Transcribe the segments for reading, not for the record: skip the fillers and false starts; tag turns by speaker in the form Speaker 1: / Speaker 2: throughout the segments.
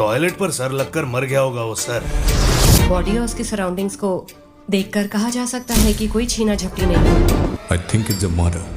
Speaker 1: Toilet पर sir लगकर मर गया होगा वो सर।
Speaker 2: बॉडी और उसकी सराउंडिंग्स को देखकर कहा जा सकता है कि कोई छीना झपटी नहीं।
Speaker 3: I think it's a murder.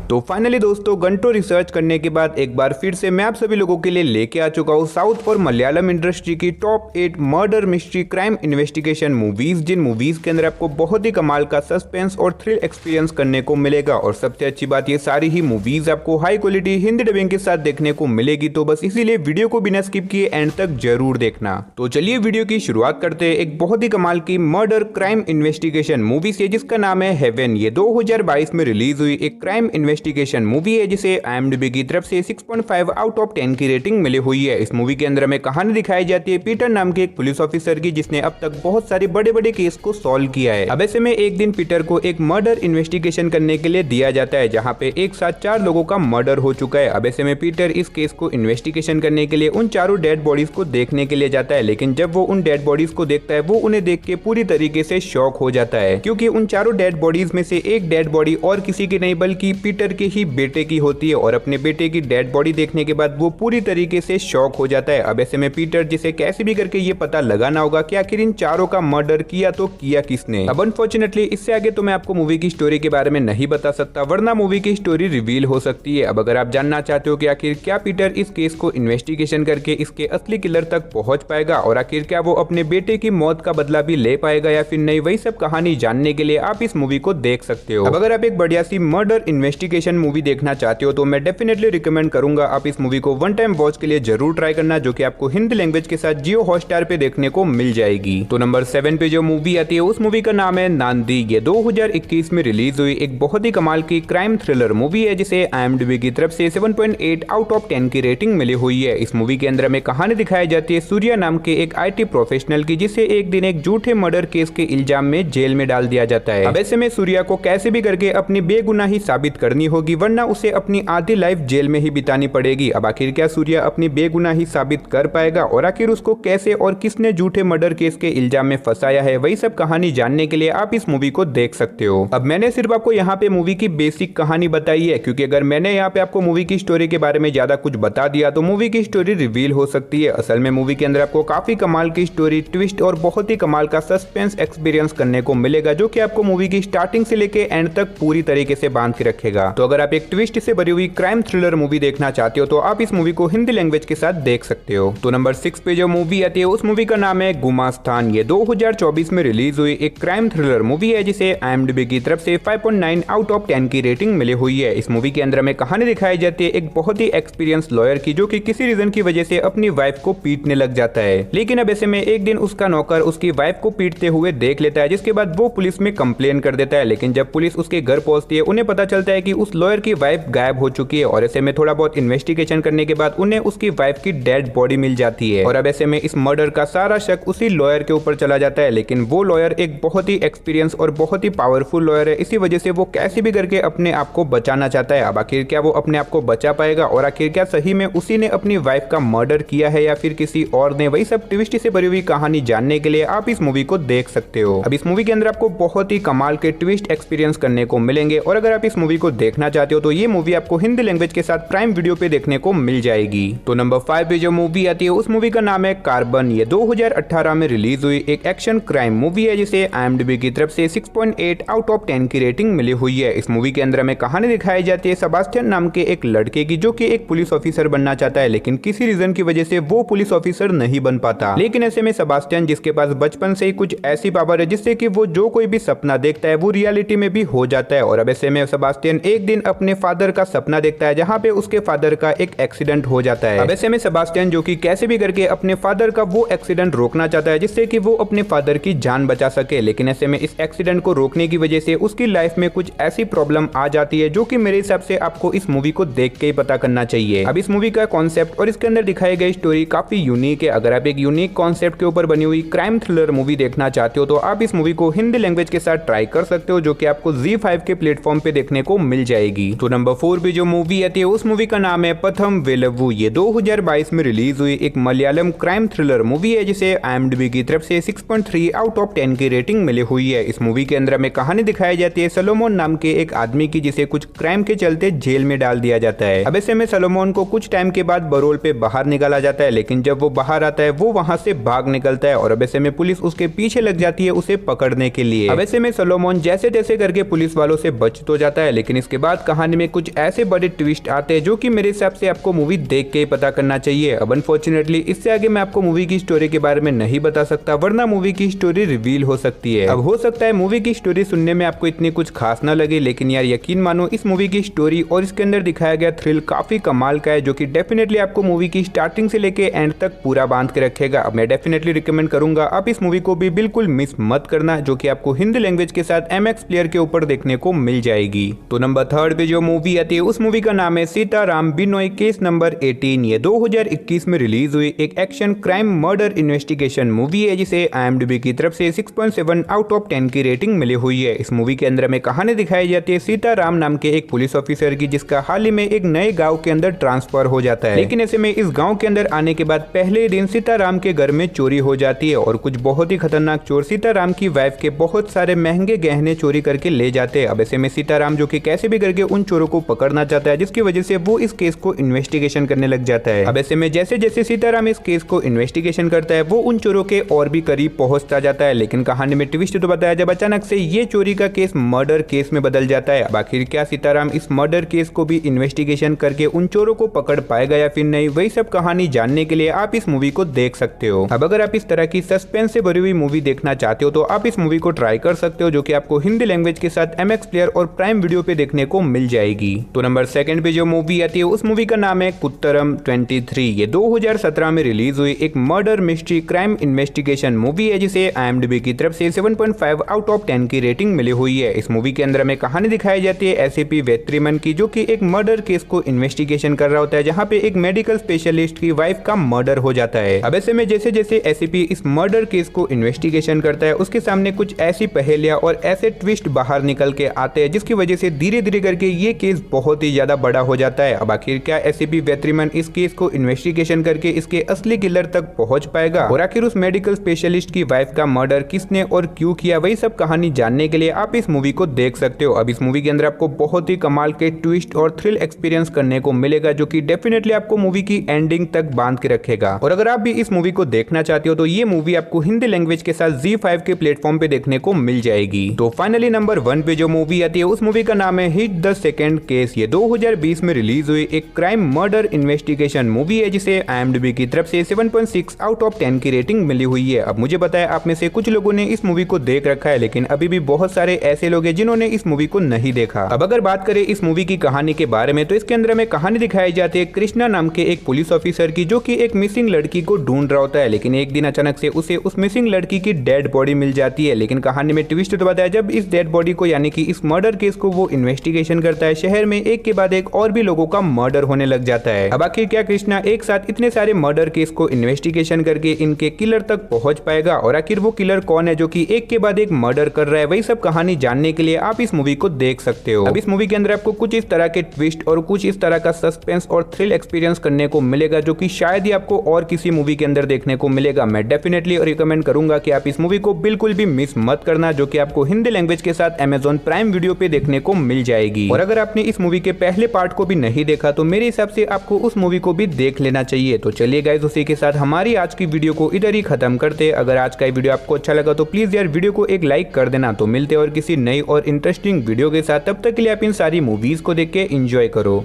Speaker 4: तो फाइनली दोस्तों घंटों रिसर्च करने के बाद एक बार फिर से मैं आप सभी लोगों के लिए लेके आ चुका हूँ साउथ और मलयालम इंडस्ट्री की top 8 murder mystery crime investigation movies, जिन मूवीज के अंदर आपको बहुत ही कमाल का सस्पेंस और थ्रिल एक्सपीरियंस करने को मिलेगा। और सबसे अच्छी बात ये सारी ही मूवीज आपको हाई क्वालिटी हिंदी डबिंग के साथ देखने को मिलेगी, तो बस इसीलिए वीडियो को बिना स्किप किए एंड तक जरूर देखना। तो चलिए वीडियो की शुरुआत करते हैं एक बहुत ही कमाल की मर्डर क्राइम इन्वेस्टिगेशन मूवी से, जिसका नाम है हेवन। ये 2022 में रिलीज हुई एक क्राइम इन्वेस्टिगेशन मूवी है जिसे IMDb की तरफ से 6.5 आउट ऑफ 10 की रेटिंग मिली हुई है। इस मूवी के अंदर हमें कहानी दिखाई जाती है पीटर नाम के एक पुलिस ऑफिसर की, जिसने अब तक बहुत सारे बड़े बड़े केस को सॉल्व किया है। अब ऐसे में एक दिन पीटर को एक मर्डर इन्वेस्टिगेशन करने के लिए दिया जाता है, जहाँ पे एक साथ 4 लोगों का मर्डर हो चुका है। अब ऐसे में पीटर इस केस को इन्वेस्टिगेशन करने के लिए उन चारों डेड बॉडीज को देखने के लिए जाता है, लेकिन जब वो उन डेड बॉडीज को देखता है वो उन्हें देख के पूरी तरीके से शॉक हो जाता है, क्योंकि उन चारों डेड बॉडीज में से एक डेड बॉडी और किसी की नहीं बल्कि पीटर के ही बेटे की होती है। और अपने बेटे की डेड बॉडी देखने के बाद वो पूरी तरीके से शॉक हो जाता है। अब ऐसे में पीटर जिसे कैसे भी करके ये पता लगाना होगा कि आखिर इन चारों का मर्डर किया तो किया किसने। अब अनफॉर्चुनेटली इससे आगे तो मैं आपको मूवी की स्टोरी के बारे में नहीं बता सकता, वरना मूवी की स्टोरी रिवील हो सकती है। अब अगर आप जानना चाहते हो कि आखिर क्या पीटर इस केस को इन्वेस्टिगेशन करके इसके असली किलर तक पहुंच पाएगा और आखिर क्या वो अपने बेटे की मौत का बदला भी ले पाएगा या फिर नहीं, वही सब कहानी जानने के लिए आप इस मूवी को देख सकते हो। अब अगर आप एक बढ़िया सी मर्डर इन्वेस्टिगेशन मूवी देखना चाहते हो तो मैं डेफिनेटली रिकमेंड करूंगा आप इस मूवी को वन टाइम वॉच के लिए जरूर ट्राई करना, जो कि आपको हिंदी लैंग्वेज के साथ जियो हॉटस्टार पे देखने को मिल जाएगी। तो नंबर 7 पे जो मूवी आती है उस मूवी का नाम है नांदी। ये 2021 में रिलीज हुई एक बहुत ही कमाल की क्राइम थ्रिलर मूवी है जिसे IMDb की तरफ से 7.8 आउट ऑफ 10 की रेटिंग मिली हुई है। इस मूवी के अंदर हमें कहानी दिखाई जाती है सूर्या नाम के एक IT प्रोफेशनल की, जिसे एक दिन एक झूठे मर्डर केस के इल्जाम में जेल में डाल दिया जाता है। अब ऐसे में सूर्या को कैसे भी करके अपनी बेगुनाही साबित करनी होगी, वरना उसे अपनी आधी लाइफ जेल में ही बितानी पड़ेगी। अब आखिर क्या सूर्या अपनी बेगुनाही साबित कर पाएगा और आखिर उसको कैसे और किसने झूठे मर्डर केस के इल्जाम में फंसाया है, वही सब कहानी जानने के लिए आप इस मूवी को देख सकते हो। अब मैंने सिर्फ आपको यहाँ पे मूवी की बेसिक कहानी बताई है, क्योंकि अगर मैंने यहाँ पे आपको मूवी की स्टोरी के बारे में ज्यादा कुछ बता दिया तो मूवी की स्टोरी रिवील हो सकती है। असल में मूवी के अंदर आपको काफी कमाल की स्टोरी, ट्विस्ट और बहुत ही कमाल का सस्पेंस एक्सपीरियंस करने को मिलेगा, जो कि आपको मूवी की स्टार्टिंग से लेके एंड तक पूरी तरीके से बांध के रखेगा। तो अगर आप एक ट्विस्ट से भरी हुई क्राइम थ्रिलर मूवी देखना चाहते हो तो आप इस मूवी को हिंदी लैंग्वेज के साथ देख सकते हो। तो नंबर 6 पे जो मूवी आती है उस मूवी का नाम है गुमास्तान। ये 2024 में रिलीज हुई एक क्राइम थ्रिलर मूवी है जिसे IMDb की तरफ से 5.9 आउट ऑफ 10 की रेटिंग मिली हुई है। इस मूवी के अंदर हमें कहानी दिखाई जाती है एक बहुत ही एक्सपीरियंस लॉयर की, जो कि किसी रीजन की वजह से अपनी वाइफ को पीटने लग जाता है। लेकिन अब ऐसे में एक दिन उसका नौकर उसकी वाइफ को पीटते हुए देख लेता है, जिसके बाद वो पुलिस में कंप्लेन कर देता है। लेकिन जब पुलिस उसके घर पहुंचती है उन्हें पता चलता है कि उस लॉयर की वाइफ गायब हो चुकी है। और ऐसे में थोड़ा बहुत इन्वेस्टिगेशन करने के बाद उन्हें उसकी वाइफ की डेड बॉडी मिल जाती है। और अब ऐसे में इस मर्डर का सारा शक उसी लॉयर के ऊपर चला जाता है, लेकिन वो लॉयर एक बहुत ही एक्सपीरियंस और बहुत ही पावरफुल लॉयर है। इसी वजह से वो कैसे भी करके अपने आप को बचाना चाहता है। अब आखिर क्या वो अपने आप को बचा पाएगा और आखिर क्या सही में उसी ने अपनी वाइफ का मर्डर किया है या फिर किसी और ने, वही सब ट्विस्ट से भरी हुई कहानी जानने के लिए आप इस मूवी को देख सकते हो। अब इस मूवी के अंदर आपको बहुत ही कमाल के ट्विस्ट एक्सपीरियंस करने को मिलेंगे, और अगर आप इस मूवी को देखना चाहते हो तो ये मूवी आपको हिंदी लैंग्वेज के साथ प्राइम वीडियो पे देखने को मिल जाएगी। तो नंबर 5 पे जो मूवी आती है उस मूवी का नाम है कार्बन। ये 2018 में रिलीज हुई एक एक्शन क्राइम मूवी है जिसे IMDb की तरफ से 6.8 आउट ऑफ 10 की रेटिंग मिली हुई है। इस मूवी के अंदर हमें कहानी दिखाई जाती है सेबास्टियन नाम के एक लड़के की, जो कि एक पुलिस ऑफिसर बनना चाहता है, लेकिन किसी रीजन की वजह से वो पुलिस ऑफिसर नहीं बन पाता। लेकिन ऐसे में सेबास्टियन, जिसके पास बचपन से ही कुछ ऐसी पावर है जिससे कि वो जो कोई भी सपना देखता है वो रियलिटी में भी हो जाता है। और अब ऐसे में सेबास्टियन एक दिन अपने फादर का सपना देखता है, जहाँ पे उसके फादर का एक एक्सीडेंट हो जाता है। अब ऐसे में सेबास्टियन, जो कि कैसे भी करके अपने फादर का वो एक्सीडेंट रोकना चाहता है जिससे कि वो अपने फादर की जान बचा सके, लेकिन ऐसे में इस एक्सीडेंट को रोकने की वजह से उसकी लाइफ में कुछ ऐसी प्रॉब्लम आ जाती है, जो कि मेरे हिसाब से आपको इस मूवी को देख के ही पता करना चाहिए। अब इस मूवी का कॉन्सेप्ट और इसके अंदर दिखाई गई स्टोरी काफी यूनिक है। अगर आप एक यूनिक कॉन्सेप्ट के ऊपर बनी हुई क्राइम थ्रिलर मूवी देखना चाहते हो तो आप इस मूवी को हिंदी लैंग्वेज के साथ ट्राई कर सकते हो, जो कि आपको ZEE5 के प्लेटफॉर्म पे देखने को मिल जाएगी। तो नंबर 4 पे जो मूवी आती है उस मूवी का नाम है पथम वेलवु। ये 2022 में रिलीज हुई एक मलयालम क्राइम थ्रिलर मूवी है जिसे IMDb की तरफ से 6.3 आउट ऑफ 10 की रेटिंग मिली हुई है। इस मूवी के अंदर में कहानी दिखाई जाती है सलोमोन नाम के एक आदमी की जिसे कुछ क्राइम के चलते जेल में डाल दिया जाता है। अब ऐसे में सलोमोन को कुछ टाइम के बाद बरोल पे बाहर निकाला जाता है, लेकिन जब वो बाहर आता है वो वहां से भाग निकलता है और अब ऐसे में पुलिस उसके पीछे लग जाती है उसे पकड़ने के लिए। अब ऐसे में सलोमोन जैसे तैसे करके पुलिस वालों से बच तो जाता है, लेकिन इसके बाद कहानी में कुछ ऐसे बड़े ट्विस्ट आते हैं जो कि मेरे हिसाब से आपको मूवी देख के ही पता करना चाहिए। अब अनफॉर्चुनेटली इससे आगे मैं आपको मूवी की स्टोरी के बारे में नहीं बता सकता, वरना मूवी की स्टोरी रिवील हो सकती है। अब हो सकता है मूवी की स्टोरी सुनने में आपको इतनी कुछ खास ना लगे, लेकिन यार यकीन मानो इस मूवी की स्टोरी और इसके अंदर दिखाया गया थ्रिल काफी कमाल का है, जो कि डेफिनेटली आपको मूवी की स्टार्टिंग से लेके एंड तक पूरा बांध के रखेगा। अब मैं डेफिनेटली रिकमेंड करूंगा आप इस मूवी को भी बिल्कुल मिस मत करना, जो कि आपको हिंदी लैंग्वेज के साथ MX प्लेयर के ऊपर देखने को मिल जाएगी। तो नंबर 3 पे जो मूवी आती है उस मूवी का नाम है सीताराम बिनोय केस नंबर 18। ये 2021 में रिलीज हुई एक action crime murder investigation movie है जिसे IMDb की तरफ से 6.7 आउट ऑफ 10 की रेटिंग मिली हुई है। इस मूवी के अंदर में कहानी दिखाई जाती है सीताराम नाम के एक पुलिस ऑफिसर की, जिसका हाल ही में एक नए गांव के अंदर ट्रांसफर हो जाता है। लेकिन ऐसे में इस गांव के अंदर आने के बाद पहले दिन सीताराम के घर में चोरी हो जाती है और कुछ बहुत ही खतरनाक चोर सीताराम की वाइफ के बहुत सारे महंगे गहने चोरी करके ले जाते हैं। अब ऐसे में सीताराम जो कि कैसे भी करके उन चोरों को पकड़ना चाहता है, जिसकी वजह से वो इस केस को इन्वेस्टिगेशन करने लग जाता है। अब ऐसे में जैसे जैसे सीताराम इस केस को इन्वेस्टिगेशन करता है वो उन चोरों के और भी करीब पहुंचता जाता है, लेकिन कहानी में ट्विस्ट तो बताया जब अचानक से ये चोरी का केस मर्डर केस में बदल जाता है। अब आखिर क्या सीताराम इस मर्डर केस को भी इन्वेस्टिगेशन करके उन चोरों को पकड़ पाएगा या फिर नहीं, वही सब कहानी जानने के लिए आप इस मूवी को देख सकते हो। अब अगर आप इस तरह की सस्पेंस से भरी हुई मूवी देखना चाहते हो तो आप इस मूवी को ट्राई कर सकते हो, जो कि आपको हिंदी लैंग्वेज के साथ MX प्लेयर और प्राइम वीडियो पे देखने को मिल जाएगी। तो नंबर 2 पे जो मूवी आती है उस मूवी का नाम है कुत्तरम 23। ये 2017 में रिलीज हुई एक murder mystery crime investigation movie है जिसे IMDb की तरफ से 7.5 आउट ऑफ 10 की रेटिंग मिली हुई है। इस मूवी के अंदर में कहानी दिखाई जाती है SCP वेत्रिमन की, जो कि एक मर्डर केस को इन्वेस्टिगेशन कर रहा होता है जहां पे एक मेडिकल स्पेशलिस्ट की वाइफ का मर्डर हो जाता है। अब ऐसे में जैसे जैसे SCP इस मर्डर केस को इन्वेस्टिगेशन करता है उसके सामने कुछ ऐसी पहेलियां और ऐसे ट्विस्ट बाहर निकल के आते हैं, जिसकी वजह से धीरे धीरे करके ये केस बहुत ही ज्यादा बड़ा हो जाता है। अब आखिर क्या SCP वेत्रिमन इस केस को इन्वेस्टिगेशन करके इसके असली किलर तक पहुंच पाएगा, और आखिर उस मेडिकल स्पेशलिस्ट की वाइफ का मर्डर किसने और क्यों किया, वही सब कहानी जानने के लिए आप इस मूवी को देख सकते हो। अब इस मूवी के अंदर आपको बहुत ही कमाल के ट्विस्ट और थ्रिल एक्सपीरियंस करने को मिलेगा, जो कि डेफिनेटली आपको मूवी की एंडिंग तक बांध के रखेगा। और अगर आप भी इस मूवी को देखना चाहते हो तो ये मूवी आपको हिंदी लैंग्वेज के साथ ZEE5 के प्लेटफॉर्म पे देखने को मिल जाएगी। तो फाइनली नंबर 1 पे जो मूवी आती है उस मूवी का नाम है हिट द सेकंड केस। ये 2020 में रिलीज हुई एक क्राइम मर्डर इन्वेस्टिगेशन मूवी है जिसे IMDb की तरफ से 7.6 आउट ऑफ 10 की रेटिंग मिली हुई है। अब मुझे पता है आप में से कुछ लोगों ने इस मूवी को देख रखा है, लेकिन अभी भी बहुत सारे ऐसे लोग हैं जिन्होंने इस मूवी को नहीं देखा। अब अगर बात करें इस मूवी की कहानी के बारे में तो इसके अंदर में कहानी दिखाई जाती है कृष्णा नाम के एक पुलिस ऑफिसर की, जो कि एक मिसिंग लड़की को ढूंढ रहा होता है, लेकिन एक दिन अचानक से उसे उस मिसिंग लड़की की डेड बॉडी मिल जाती है। लेकिन कहानी में ट्विस्ट तो बताया जब इस डेड बॉडी को यानी कि इस मर्डर केस को वो इन्वेस्टिगेशन करता है, शहर में एक के बाद एक और भी लोगों का मर्डर होने लग जाता है। अब आखिर क्या कृष्णा एक साथ इतने सारे मर्डर केस को इन्वेस्टिगेशन करके इनके किलर तक पहुंच पाएगा, और आखिर वो किलर कौन है जो कि एक के बाद एक मर्डर कर रहा है, वही सब कहानी जानने के लिए आप इस मूवी को देख सकते हो। अब इस मूवी के अंदर आपको कुछ इस तरह के ट्विस्ट और कुछ इस तरह का सस्पेंस और थ्रिल एक्सपीरियंस करने को मिलेगा, जो कि शायद ही आपको और किसी मूवी के अंदर देखने को मिलेगा। मैं डेफिनेटली रिकमेंड करूंगा कि आप इस मूवी को बिल्कुल भी मिस मत करना, जो कि आपको हिंदी लैंग्वेज के साथ Amazon प्राइम वीडियो पे देखने को मिल जाएगी। और अगर आपने इस मूवी के पहले पार्ट को भी नहीं देखा तो मेरे हिसाब से आपको उस मूवी को भी देख लेना चाहिए। तो चलिए गाइस, उसी के साथ हमारी आज की वीडियो को इधर ही खत्म करते। अगर आज का वीडियो आपको अच्छा लगा तो प्लीज यार वीडियो को एक लाइक कर देना। तो मिलते और किसी नई और इंटरेस्टिंग वीडियो के साथ, तब तक के लिए आप इन सारी मूवीज को देख के एंजॉय करो।